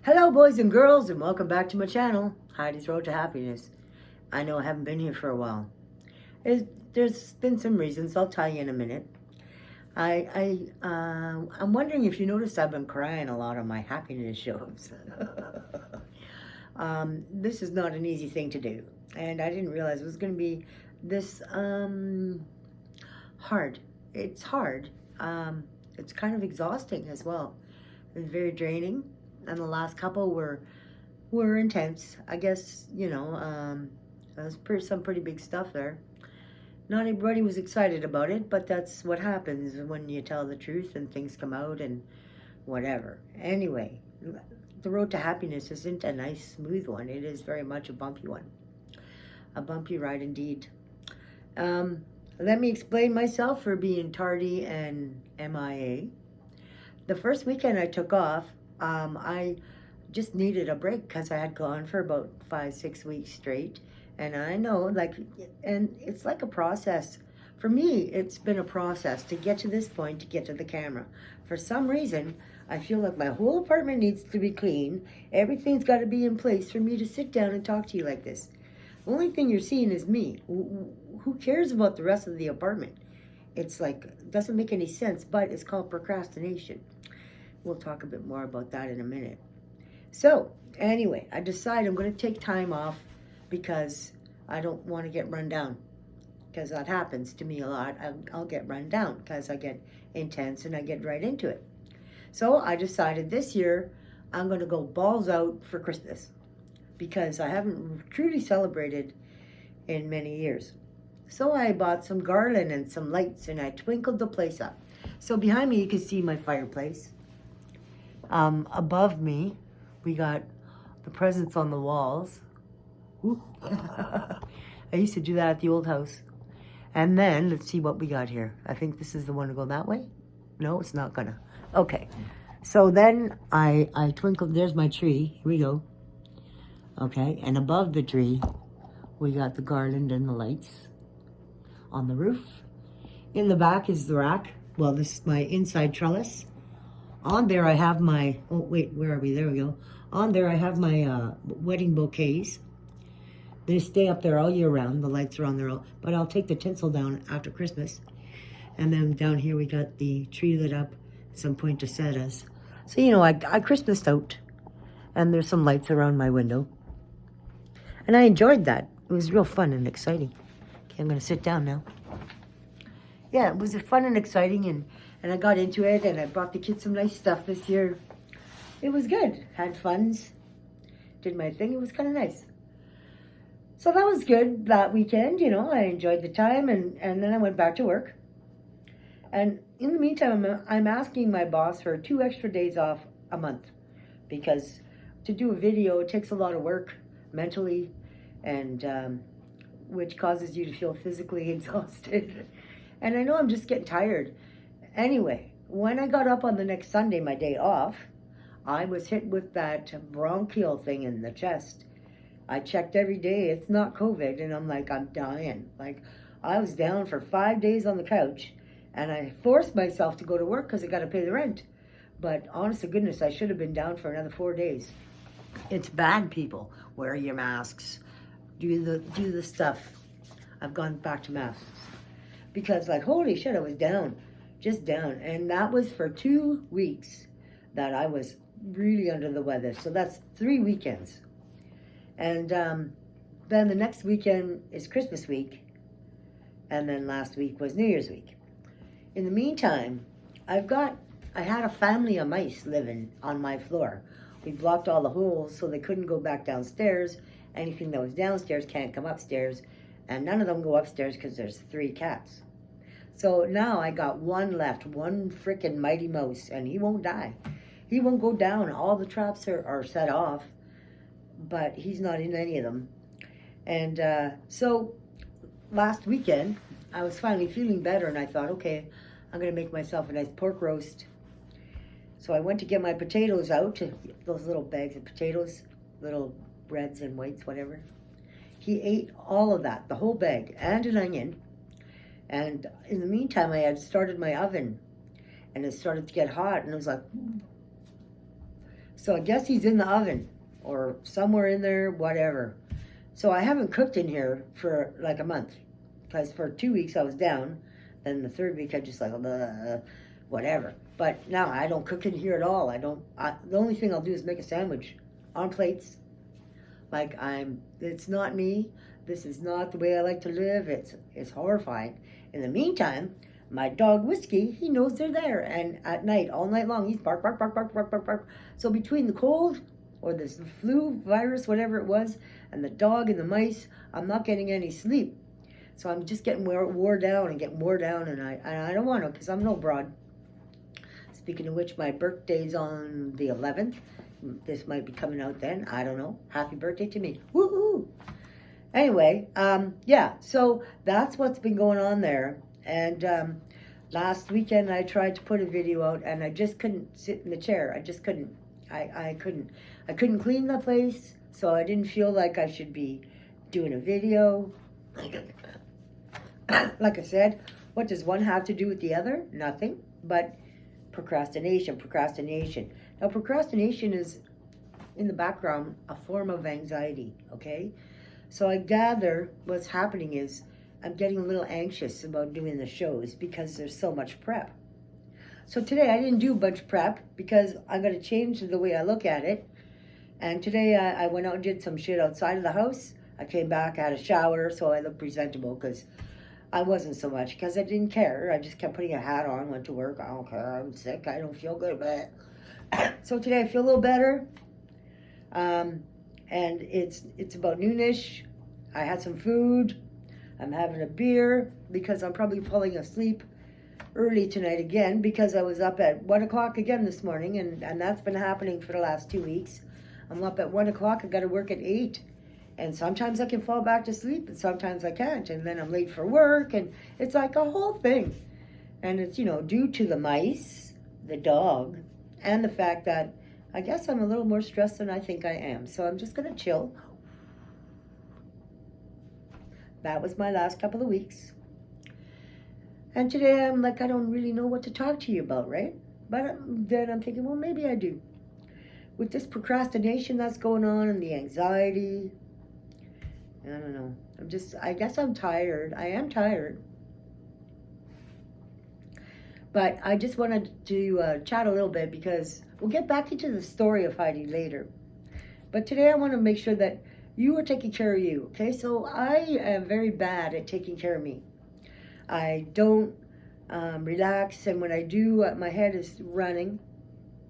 Hello, boys and girls, and welcome back to my channel, Heidi's Road to Happiness. I know I haven't been here for a while. There's been some reasons. I'll tell you in a minute. I'm wondering if you noticed I've been crying a lot on my happiness shows. This is not an easy thing to do, and I didn't realize it was going to be this hard. It's hard. It's kind of exhausting as well. It's very draining, and the last couple were intense. I guess there's some pretty big stuff there. Not everybody was excited about it, but that's what happens when you tell the truth and things come out and whatever. Anyway, the road to happiness isn't a nice, smooth one. It is very much a bumpy one. A bumpy ride indeed. Let me explain myself for being tardy and MIA. The first weekend I took off, I just needed a break because I had gone for about 5-6 weeks straight. And I know, and it's like a process. For me, it's been a process to get to this point, to get to the camera. For some reason, I feel like my whole apartment needs to be clean. Everything's got to be in place for me to sit down and talk to you like this. The only thing you're seeing is me. Who cares about the rest of the apartment? It's like, doesn't make any sense, but it's called procrastination. We'll talk a bit more about that in a minute. So, anyway, I decide I'm going to take time off because I don't want to get run down. Because that happens to me a lot. I'll get run down because I get intense and I get right into it. So I decided this year I'm going to go balls out for Christmas because I haven't truly celebrated in many years. So I bought some garland and some lights and I twinkled the place up. So behind me you can see my fireplace. Above me we got the presents on the walls. I used to do that at the old house. And then, let's see what we got here. I think this is the one to go that way. No, it's not gonna. Okay. So then I twinkled, there's my tree. Here we go. Okay, and above the tree, we got the garland and the lights on the roof. In the back is the rack. Well, this is my inside trellis. On there I have my, oh wait, where are we? There we go. On there I have my wedding bouquets. They stay up there all year round. The lights are on there, but I'll take the tinsel down after Christmas. And then down here we got the tree lit up, some poinsettias. So, I Christmased out. And there's some lights around my window. And I enjoyed that. It was real fun and exciting. Okay, I'm going to sit down now. Yeah, it was fun and exciting, and I got into it, and I brought the kids some nice stuff this year. It was good. Had funs. Did my thing. It was kind of nice. So that was good that weekend, I enjoyed the time, and then I went back to work. And in the meantime, I'm asking my boss for 2 extra days off a month because to do a video, it takes a lot of work mentally, and which causes you to feel physically exhausted. And I know I'm just getting tired. Anyway, when I got up on the next Sunday, my day off, I was hit with that bronchial thing in the chest. I checked every day. It's not COVID. And I'm like, I'm dying. Like, I was down for 5 days on the couch. And I forced myself to go to work because I got to pay the rent. But honest to goodness, I should have been down for another 4 days. It's bad, people. Wear your masks. Do the stuff. I've gone back to masks. Because, like, holy shit, I was down. Just down. And that was for 2 weeks that I was really under the weather. So that's 3 weekends. And then the next weekend is Christmas week. And then last week was New Year's week. In the meantime, I had a family of mice living on my floor. We blocked all the holes so they couldn't go back downstairs. Anything that was downstairs can't come upstairs. And none of them go upstairs because there's 3 cats. So now I got one left, one frickin' mighty mouse, and he won't die. He won't go down. All the traps are set off. But he's not in any of them. And so last weekend, I was finally feeling better, and I thought, okay, I'm going to make myself a nice pork roast. So I went to get my potatoes out, those little bags of potatoes, little reds and whites, whatever. He ate all of that, the whole bag, and an onion. And in the meantime, I had started my oven, and it started to get hot, and it was like, So I guess he's in the oven or somewhere in there, whatever. So I haven't cooked in here for like a month because for 2 weeks I was down. Then the third week I just like, whatever. But now I don't cook in here at all. The only thing I'll do is make a sandwich on plates. It's not me. This is not the way I like to live. It's horrifying. In the meantime, my dog Whiskey, he knows they're there. And at night, all night long, he's bark, bark, bark, bark, bark, bark, bark. So between the cold or the flu virus, whatever it was, and the dog and the mice, I'm not getting any sleep. So I'm just getting wore down and getting wore down, and I don't want to because I'm no broad. Speaking of which, my birthday's on the 11th. This might be coming out then. I don't know. Happy birthday to me. Woohoo! Anyway, yeah, so that's what's been going on there. And last weekend I tried to put a video out and I just couldn't sit in the chair. I just couldn't. I couldn't clean the place, so I didn't feel like I should be doing a video. Like I said, what does one have to do with the other? Nothing, but procrastination. Now, procrastination is, in the background, a form of anxiety, okay? So I gather what's happening is I'm getting a little anxious about doing the shows because there's so much prep. So today I didn't do a bunch of prep because I'm going to change the way I look at it. And today I went out and did some shit outside of the house. I came back, I had a shower, so I looked presentable because I wasn't so much because I didn't care. I just kept putting a hat on, went to work. I don't care. I'm sick. I don't feel good. But so today I feel a little better. And it's about noonish. I had some food. I'm having a beer because I'm probably falling asleep early tonight again because I was up at 1 o'clock again this morning, and that's been happening for the last 2 weeks. I'm up at 1 o'clock. I got to work at 8. And sometimes I can fall back to sleep, and sometimes I can't. And then I'm late for work, and it's like a whole thing. And it's, due to the mice, the dog, and the fact that I guess I'm a little more stressed than I think I am. So I'm just going to chill. That was my last couple of weeks. And today I'm like, I don't really know what to talk to you about, right? But then I'm thinking, well, maybe I do. With this procrastination that's going on and the anxiety, I don't know. I guess I'm tired. I am tired. But I just wanted to chat a little bit because we'll get back into the story of Heidi later. But today I want to make sure that you are taking care of you, okay? So I am very bad at taking care of me. I don't relax, and when I do, my head is running.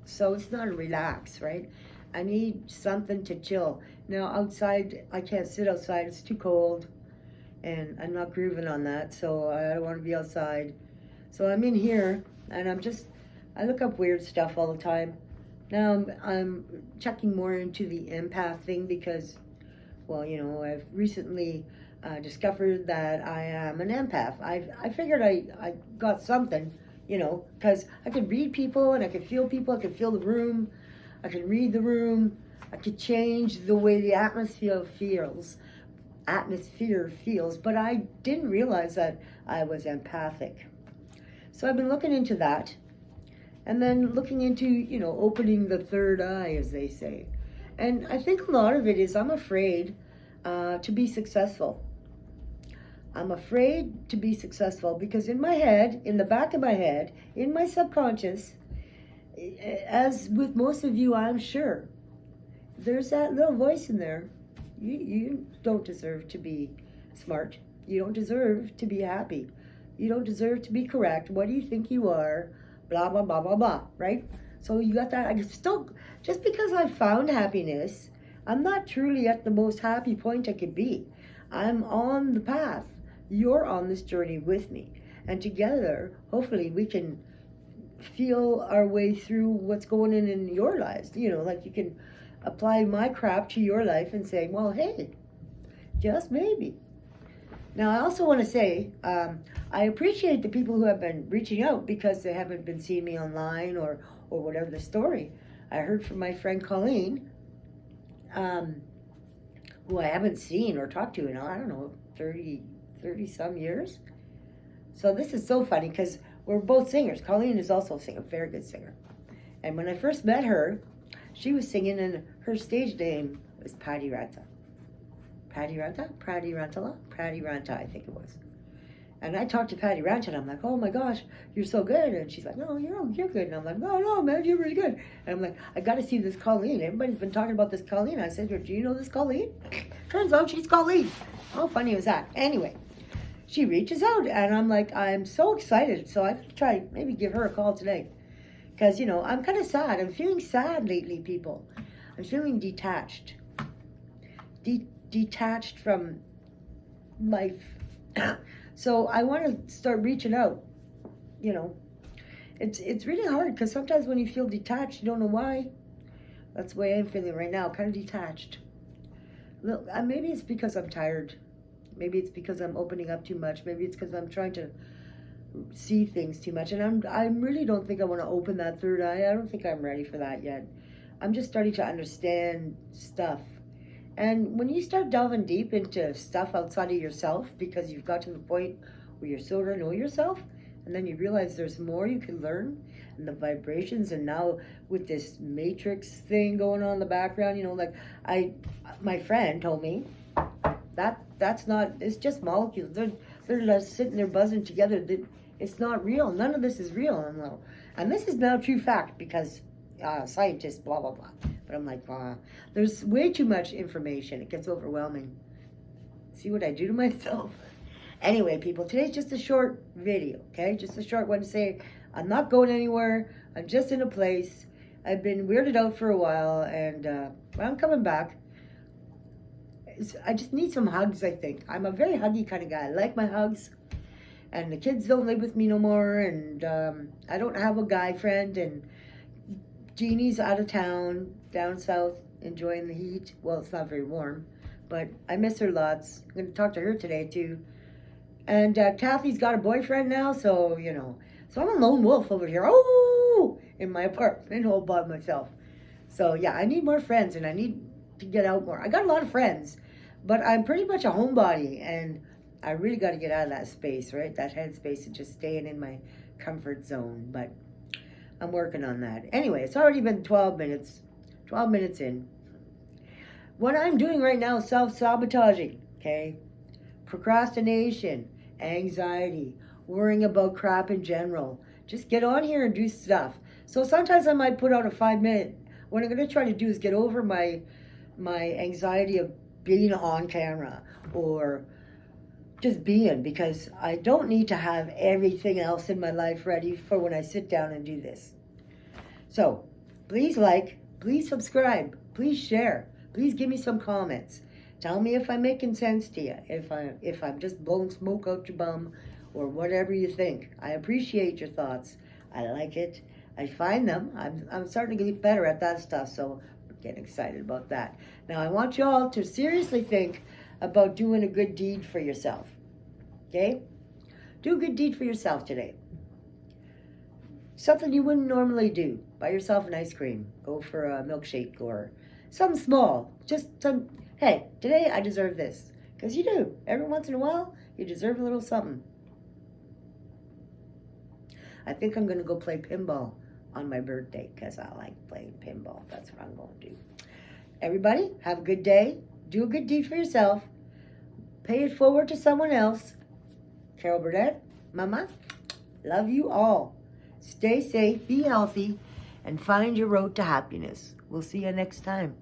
So it's not a relax, right? I need something to chill. Now, outside, I can't sit outside. It's too cold, and I'm not grooving on that, so I don't want to be outside. So I'm in here, and I look up weird stuff all the time. Now I'm checking more into the empath thing because, well, I've recently discovered that I am an empath. I figured I got something, because I could read people, and I could feel people. I could feel the room. I could read the room. I could change the way the atmosphere feels, but I didn't realize that I was empathic. So I've been looking into that, and then looking into, opening the third eye, as they say. And I think a lot of it is I'm afraid to be successful. I'm afraid to be successful because in my head, in the back of my head, in my subconscious, as with most of you, I'm sure, there's that little voice in there. You don't deserve to be smart. You don't deserve to be happy. You don't deserve to be correct. What do you think you are? Blah, blah, blah, blah, blah, right? So you got that. I still, just because I found happiness, I'm not truly at the most happy point I could be. I'm on the path. You're on this journey with me. And together, hopefully, we can feel our way through what's going on in your lives. Like you can apply my crap to your life and say, well, hey, just maybe. Now, I also want to say, I appreciate the people who have been reaching out because they haven't been seeing me online or whatever the story. I heard from my friend Colleen, who I haven't seen or talked to in, I don't know, 30 some years. So this is so funny because we're both singers. Colleen is also a singer, very good singer. And when I first met her, She was singing, and her stage name was Patty Ranta. Patty Ranta? Patty Rantala? Patty Ranta, I think it was. And I talked to Patty Ranta, and I'm like, oh my gosh, you're so good. And she's like, no, you're good. And I'm like, no, man, you're really good. And I'm like, I got to see this Colleen. Everybody's been talking about this Colleen. I said, do you know this Colleen? Turns out she's Colleen. How funny was that? Anyway, she reaches out, and I'm like, I'm so excited. So I'm going to try, maybe give her a call today. Because, I'm kind of sad. I'm feeling sad lately, people. I'm feeling detached. Detached from life. So I want to start reaching out. It's really hard because sometimes when you feel detached, you don't know why. That's the way I'm feeling right now, kind of detached. Look, maybe it's because I'm tired. Maybe it's because I'm opening up too much. Maybe it's because I'm trying to see things too much. And I really don't think I want to open that third eye. I don't think I'm ready for that yet. I'm just starting to understand stuff. And when you start delving deep into stuff outside of yourself, because you've got to the point where you sort of know yourself, and then you realize there's more you can learn, and the vibrations, and now with this matrix thing going on in the background, my friend told me that's not, it's just molecules. They're just sitting there buzzing together. It's not real. None of this is real. And this is now true fact because scientists, blah, blah, blah. But I'm like, there's way too much information. It gets overwhelming. See what I do to myself? Anyway, people, today's just a short video, okay? Just a short one to say I'm not going anywhere. I'm just in a place. I've been weirded out for a while, and I'm coming back. I just need some hugs, I think. I'm a very huggy kind of guy. I like my hugs. And the kids don't live with me no more, and I don't have a guy friend, and Jeannie's out of town, down south, enjoying the heat. Well, it's not very warm, but I miss her lots. I'm going to talk to her today, too. And Kathy's got a boyfriend now, so, So I'm a lone wolf over here, in my apartment all by myself. So, yeah, I need more friends, and I need to get out more. I got a lot of friends, but I'm pretty much a homebody, and I really got to get out of that space, right? That head space and just staying in my comfort zone, but I'm working on that. Anyway, it's already been 12 minutes in. What I'm doing right now is self-sabotaging, okay? Procrastination, anxiety, worrying about crap in general. Just get on here and do stuff. So sometimes I might put out a 5-minute. What I'm going to try to do is get over my anxiety of being on camera or just being, because I don't need to have everything else in my life ready for when I sit down and do this. So please like, please subscribe, please share, please give me some comments. Tell me if I'm making sense to you, if I'm just blowing smoke out your bum or whatever you think. I appreciate your thoughts. I like it. I find them. I'm starting to get better at that stuff, so I'm getting excited about that. Now I want you all to seriously think about doing a good deed for yourself. Okay? Do a good deed for yourself today. Something you wouldn't normally do. Buy yourself an ice cream. Go for a milkshake or something small. Just some, hey, today I deserve this. Because you do. Every once in a while, you deserve a little something. I think I'm going to go play pinball on my birthday because I like playing pinball. That's what I'm going to do. Everybody, have a good day. Do a good deed for yourself. Pay it forward to someone else. Carol Burnett, Mama, love you all. Stay safe, be healthy, and find your road to happiness. We'll see you next time.